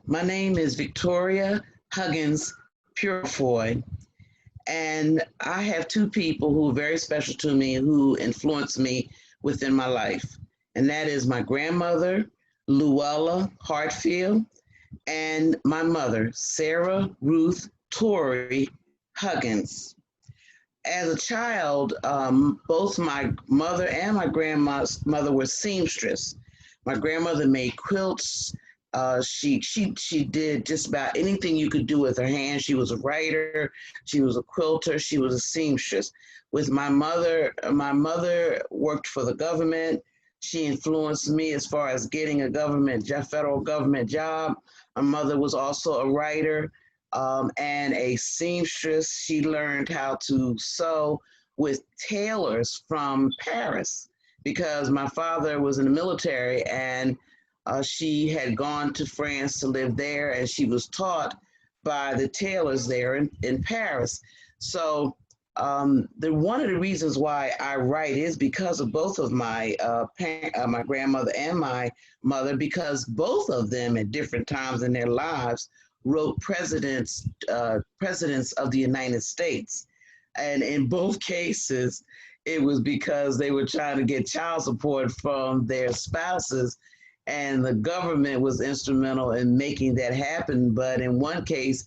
My name is Victoria Huggins Peurifoy, and I have two people who are very special to me who influenced me within my life. And that is my grandmother, Luella Hartfield, and my mother, Sarah Ruth Torrey Huggins. As a child, both my mother and my grandma's mother were seamstress. My grandmother made quilts. She did just about anything you could do with her hands. She was a writer. She was a quilter. She was a seamstress. With my mother worked for the government. She influenced me as far as getting a federal government job. My mother was also a writer and a seamstress. She learned how to sew with tailors from Paris because my father was in the military, and she had gone to France to live there, and she was taught by the tailors there in Paris. So one of the reasons why I write is because of both of my grandmother and my mother, because both of them at different times in their lives wrote presidents of the United States. And in both cases, it was because they were trying to get child support from their spouses, and the government was instrumental in making that happen. But in one case,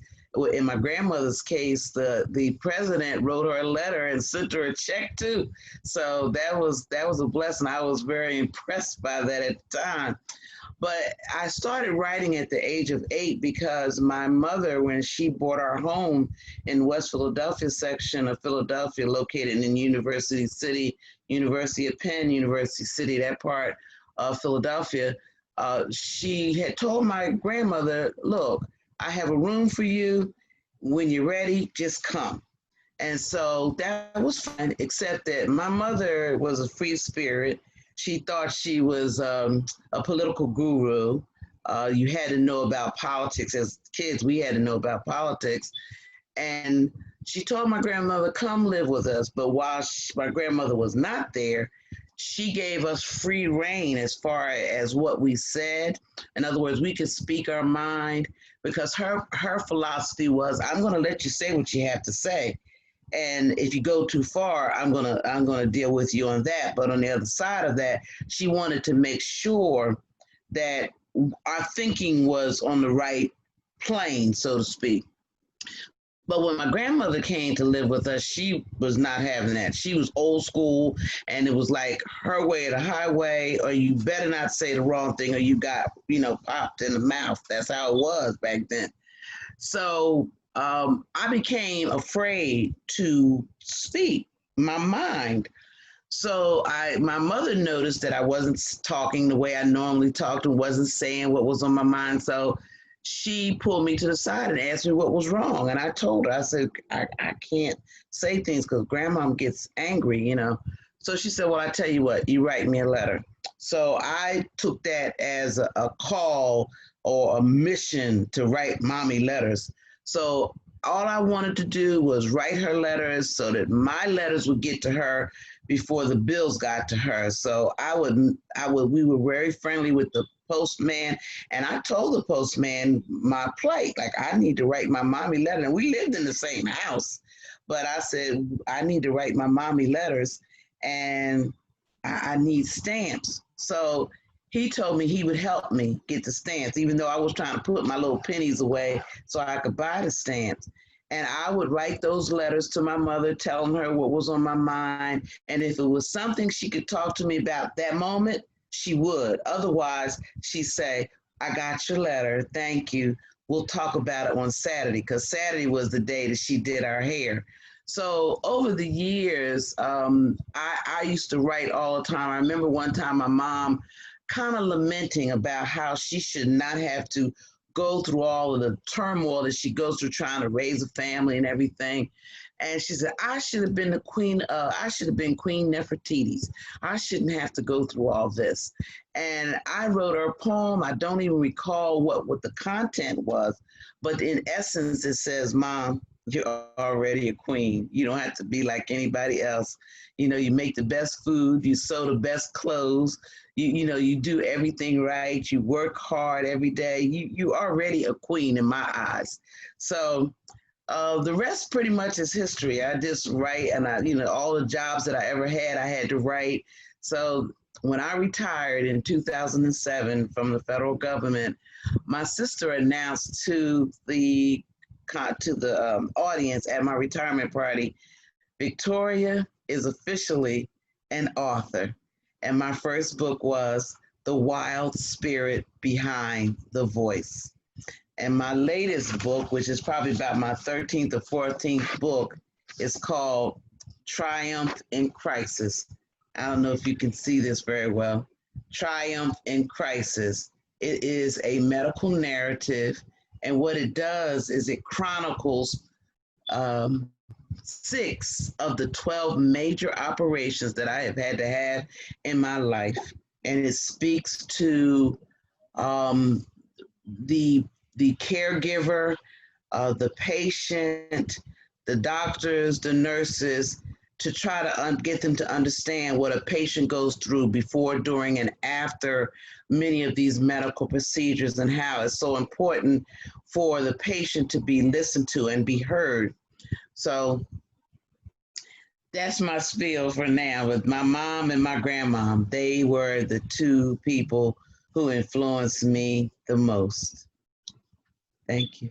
in my grandmother's case, the president wrote her a letter and sent her a check too. So that was a blessing. I was very impressed by that at the time. But I started writing at the age of 8 because my mother, when she bought our home in West Philadelphia section of Philadelphia, located in University City, University of Penn, University City, that part of Philadelphia, she had told my grandmother, look, I have a room for you. When you're ready, just come. And so that was fine, except that my mother was a free spirit. She thought she was a political guru. You had to know about politics. As kids, we had to know about politics. And she told my grandmother, come live with us. But while my grandmother was not there, she gave us free reign as far as what we said. In other words, we could speak our mind, because her philosophy was, I'm going to let you say what you have to say. And if you go too far, I'm gonna deal with you on that. But on the other side of that, she wanted to make sure that our thinking was on the right plane, so to speak. But when my grandmother came to live with us, she was not having that. She was old school, and it was like her way or the highway, or you better not say the wrong thing, or you got, popped in the mouth. That's how it was back then. So I became afraid to speak my mind. So my mother noticed that I wasn't talking the way I normally talked and wasn't saying what was on my mind. So she pulled me to the side and asked me what was wrong. And I told her, I said, I can't say things because grandma gets angry, So she said, well, I tell you what, you write me a letter. So I took that as a call or a mission to write mommy letters. So all I wanted to do was write her letters so that my letters would get to her before the bills got to her. So we were very friendly with the postman, and I told the postman my plight, like I need to write my mommy letter. And we lived in the same house, but I said, I need to write my mommy letters, and I need stamps. So he told me he would help me get the stamps, even though I was trying to put my little pennies away so I could buy the stamps. And I would write those letters to my mother, telling her what was on my mind. And if it was something she could talk to me about that moment, she would. Otherwise, she'd say, I got your letter. Thank you. We'll talk about it on Saturday, because Saturday was the day that she did our hair. So over the years, I used to write all the time. I remember one time my mom kind of lamenting about how she should not have to go through all of the turmoil that she goes through trying to raise a family and everything. And she said, I should have been Queen Nefertiti's. I shouldn't have to go through all this. And I wrote her a poem. I don't even recall what the content was, but in essence, it says, Mom, you're already a queen. You don't have to be like anybody else. You know, you make the best food, you sew the best clothes, you do everything right, you work hard every day. You already a queen in my eyes. So the rest pretty much is history. I just write, and all the jobs that I ever had, I had to write. So when I retired in 2007 from the federal government, my sister announced to the audience at my retirement party, Victoria is officially an author. And my first book was The Wild Spirit Behind the Voice. And my latest book, which is probably about my 13th or 14th book, is called Triumph in Crisis. I don't know if you can see this very well. Triumph in Crisis. It is a medical narrative. And what it does is it chronicles 6 of the 12 major operations that I have had to have in my life. And it speaks to the caregiver, the patient, the doctors, the nurses, to try to get them to understand what a patient goes through before, during, and after many of these medical procedures, and how it's so important for the patient to be listened to and be heard. So that's my spiel for now. With my mom and my grandmom, they were the two people who influenced me the most. Thank you.